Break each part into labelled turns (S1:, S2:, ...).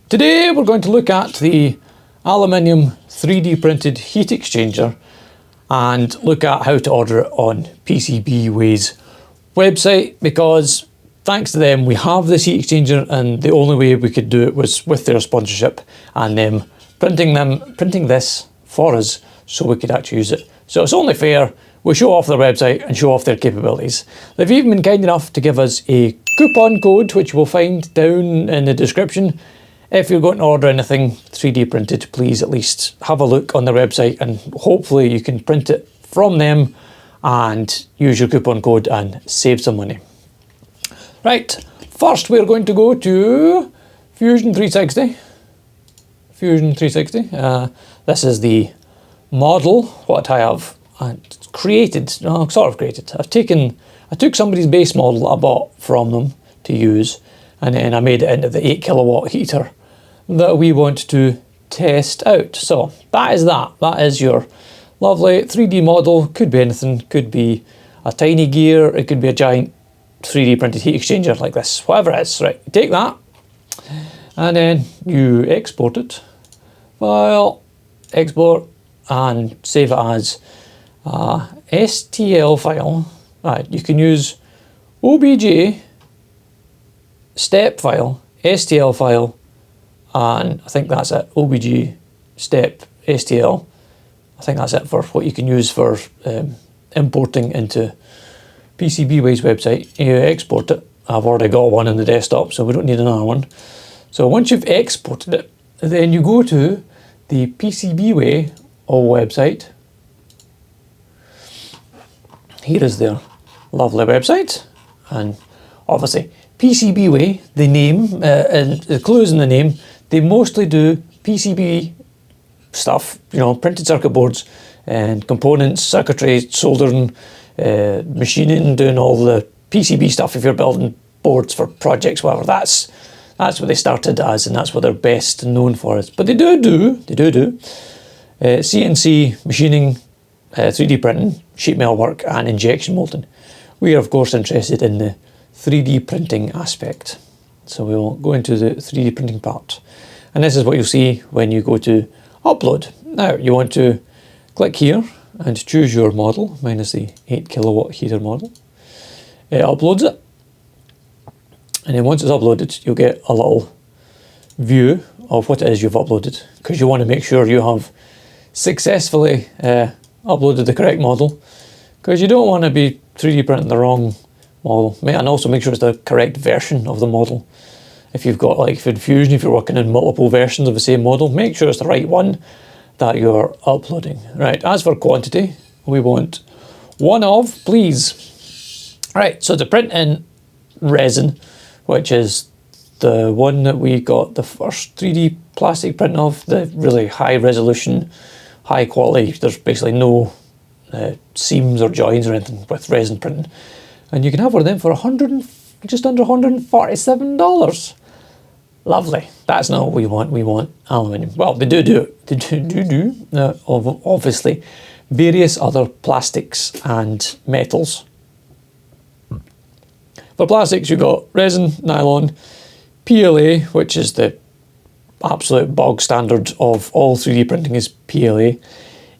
S1: Today we're going to look at the aluminium 3D printed heat exchanger and look at how to order it on PCBWay's website, because thanks to them we have this heat exchanger, and the only way we could do it was with their sponsorship and them printing this for us so we could actually use it. So it's only fair we show off their website and show off their capabilities. They've even been kind enough to give us a coupon code, which we'll find down in the description. If you're going to order anything 3D printed, please at least have a look on their website, and hopefully you can print it from them and use your coupon code and save some money. Right, first we're going to go to Fusion 360. Fusion 360. This is the model, what I have created, sort of created. I took somebody's base model I bought from them to use, and then I made it into the 8 kilowatt heater that we want to test out. So that is that. That is your lovely 3D model. Could be anything. Could be a tiny gear. It could be a giant 3D printed heat exchanger like this. Whatever it is. Right, you take that and then you export it. File, export, and save it as a STL file. Right, you can use OBJ, step file, STL file, and I think that's it. OBJ, step, STL. I think that's it for what you can use for importing into PCBWay's website. You export it. I've already got one on the desktop, so we don't need another one. So once you've exported it, then you go to the PCBWay website. Here is their lovely website, and obviously PCBWay, the name, and the clues in the name, they mostly do PCB stuff, you know, printed circuit boards and components, circuitry, soldering, machining, doing all the PCB stuff. If you're building boards for projects, whatever, that's what they started as, and that's what they're best known for. But they do CNC machining, 3D printing, sheet metal work, and injection molding. We are of course interested in the 3D printing aspect, so we will go into the 3D printing part, and this is what you'll see when you go to upload. Now you want to click here and choose your model. Mine is the 8 kilowatt heater model. It uploads it, and then once it's uploaded you'll get a little view of what it is you've uploaded, because you want to make sure you have successfully uploaded the correct model, because you don't want to be 3D printing the wrong model, and also make sure it's the correct version of the model. If you've got, like in Fusion, if you're working in multiple versions of the same model, make sure it's the right one that you're uploading. Right, as for quantity, we want 1 of, please. Right, so to print in resin, which is the one that we got the first 3D plastic print of, the really high resolution, high quality, there's basically no seams or joins or anything with resin printing. And you can have one of them for just under $147. Lovely. That's not what we want. We want aluminium. Well, they do obviously various other plastics and metals. For plastics, you've got resin, nylon, PLA, which is the absolute bog standard of all 3D printing is PLA.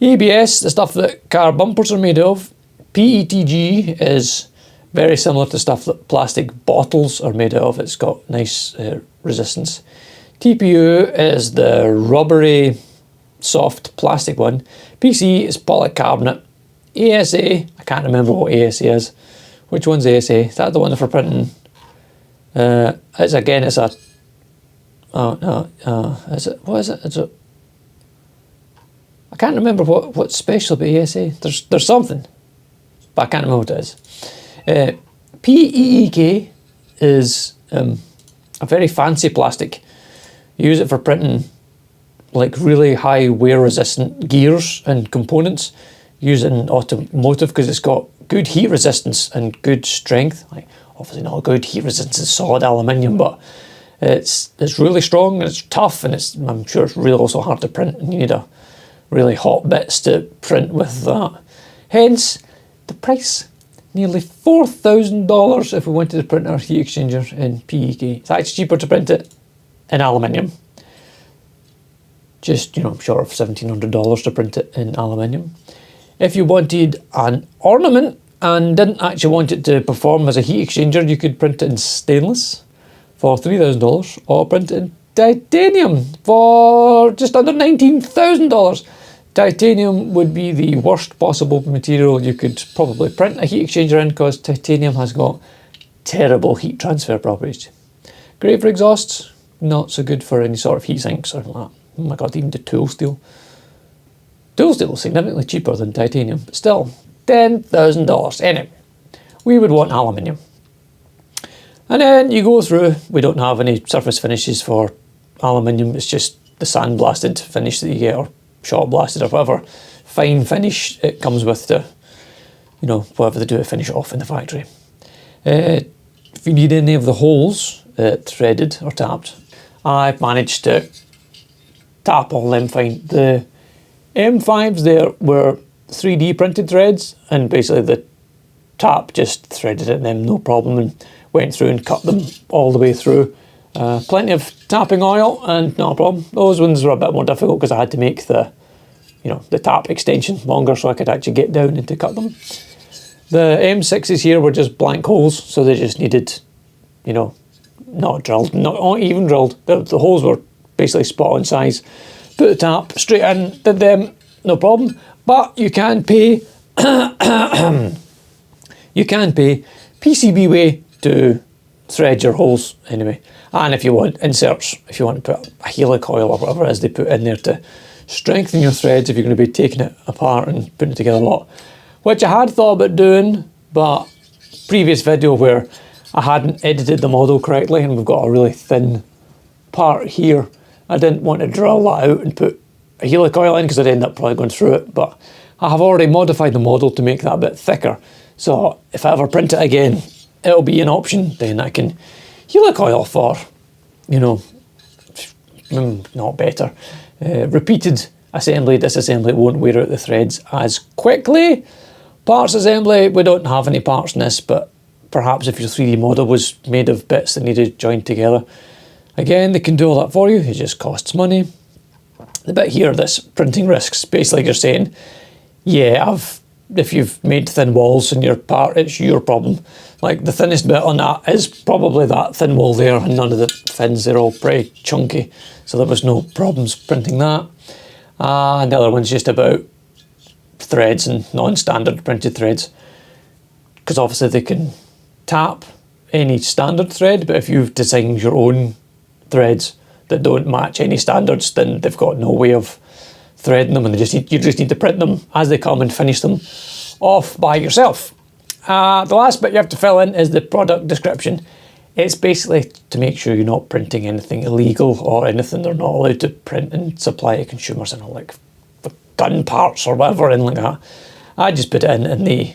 S1: ABS, the stuff that car bumpers are made of. PETG is very similar to stuff that plastic bottles are made of. It's got nice resistance. TPU is the rubbery, soft plastic one. PC is polycarbonate. ASA, I can't remember what ASA is. Which one's ASA? Is that the one for printing? It's a... Oh no, is it? What is it? Is it? I can't remember what's special about ASA. There's something, but I can't remember what it is. PEEK is a very fancy plastic. You use it for printing like really high wear resistant gears and components. Use it in automotive because it's got good heat resistance and good strength. Like, obviously not good heat resistance is solid aluminium, but it's really strong and it's tough, and I'm sure it's really also hard to print, and you need a really hot bits to print with that. Hence the price, nearly $4,000 if we wanted to print our heat exchanger in PEK. It's actually cheaper to print it in aluminium. just, you know, short of $1,700 to print it in aluminium. If you wanted an ornament and didn't actually want it to perform as a heat exchanger, you could print it in stainless for $3,000 or print it in titanium for just under $19,000. Titanium would be the worst possible material you could probably print a heat exchanger in, because titanium has got terrible heat transfer properties. Great for exhausts, not so good for any sort of heat sinks or like that. Oh my god, even the tool steel. Tool steel is significantly cheaper than titanium, but still, $10,000. Anyway, we would want aluminium. And then you go through, we don't have any surface finishes for aluminium, it's just the sandblasted finish that you get, or shot blasted, or whatever fine finish it comes with to, you know, whatever they do to finish it off in the factory. If you need any of the holes threaded or tapped, I've managed to tap all them fine. The M5s there were 3D printed threads, and basically the tap just threaded it in them, no problem, and went through and cut them all the way through. Plenty of tapping oil and not a problem. Those ones were a bit more difficult because I had to make the, you know, the tap extension longer so I could actually get down and to cut them. The M6s here were just blank holes, so they just needed, you know, not drilled, not even drilled. The holes were basically spot on size. Put the tap straight in, did them, no problem. But you can pay, you can pay PCBWay to thread your holes anyway. And if you want inserts, if you want to put a helicoil or whatever it is they put in there to strengthen your threads if you're going to be taking it apart and putting it together a lot. Which I had thought about doing, but previous video where I hadn't edited the model correctly and we've got a really thin part here, I didn't want to drill that out and put a helicoil in because I'd end up probably going through it, but I have already modified the model to make that a bit thicker. So if I ever print it again, it'll be an option, then I can helicoil for, you know, not better. Repeated assembly, disassembly won't wear out the threads as quickly. Parts assembly, we don't have any parts in this, but perhaps if your 3D model was made of bits that needed joined together, again, they can do all that for you, it just costs money. The bit here, this printing risks, basically you're saying, yeah, if you've made thin walls in your part, it's your problem. Like the thinnest bit on that is probably that thin wall there, and none of the fins, they're all pretty chunky, so there was no problems printing that. And the other one's just about threads and non-standard printed threads, because obviously they can tap any standard thread, but if you've designed your own threads that don't match any standards, then they've got no way of threading them, and you just need to print them as they come and finish them off by yourself. The last bit you have to fill in is the product description. It's basically to make sure you're not printing anything illegal or anything they're not allowed to print and supply to consumers, and like for gun parts or whatever and like that. I just put it in the,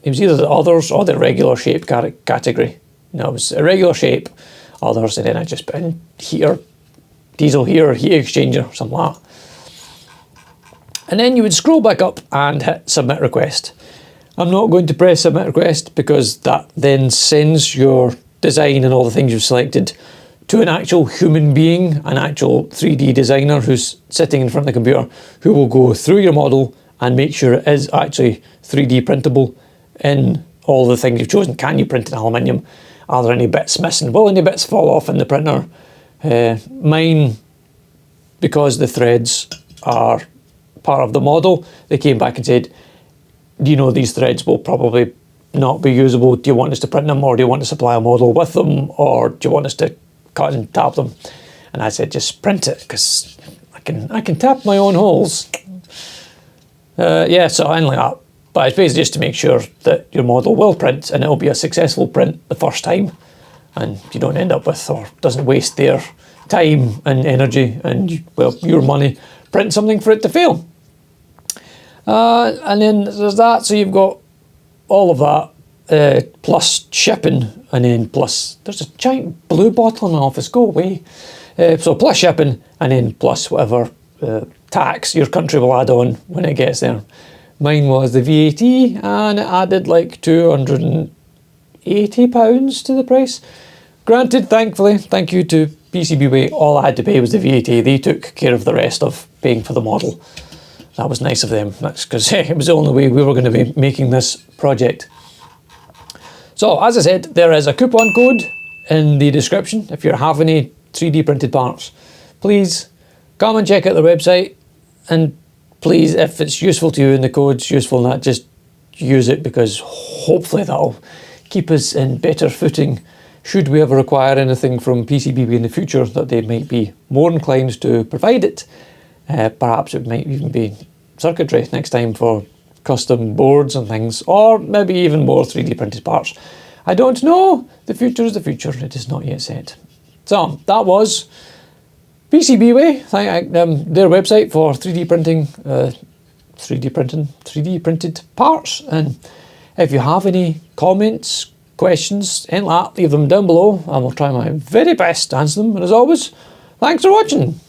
S1: it was either the others or the regular shape category. No, it was a regular shape, others, and then I just put in heater, diesel heater, heat exchanger, something like that. And then you would scroll back up and hit submit request. I'm not going to press submit request because that then sends your design and all the things you've selected to an actual human being, an actual 3D designer who's sitting in front of the computer, who will go through your model and make sure it is actually 3D printable in all the things you've chosen. Can you print in aluminium? Are there any bits missing? Will any bits fall off in the printer? Mine, because the threads are part of the model, they came back and said, do you know these threads will probably not be usable? Do you want us to print them, or do you want to supply a model with them, or do you want us to cut and tap them? And I said, just print it, because I can tap my own holes. Yeah, so I like that. But it's basically just to make sure that your model will print and it'll be a successful print the first time, and you don't end up with, or doesn't waste their time and energy and, well, your money, print something for it to fail. And then there's that, so you've got all of that, plus shipping, and then plus, there's a giant blue bottle in my office, go away. So plus shipping, and then plus whatever tax your country will add on when it gets there. Mine was the VAT, and it added like £280 to the price. Granted, thankfully, thank you to PCBWay, all I had to pay was the VAT. They took care of the rest of paying for the model. That was nice of them. That's because it was the only way we were going to be making this project. So, as I said, there is a coupon code in the description. If you have any 3D printed parts, please come and check out the website, and please, if it's useful to you and the code's useful in that, just use it, because hopefully that'll keep us in better footing should we ever require anything from PCBWay in the future, that they might be more inclined to provide it. Perhaps it might even be circuitry next time for custom boards and things, or maybe even more 3D printed parts. I don't know. The future is the future. It is not yet set. So that was PCBWay, their website for 3D printing, 3D printed parts. And if you have any comments, questions, anything like that, leave them down below, and I'll try my very best to answer them. And as always, thanks for watching.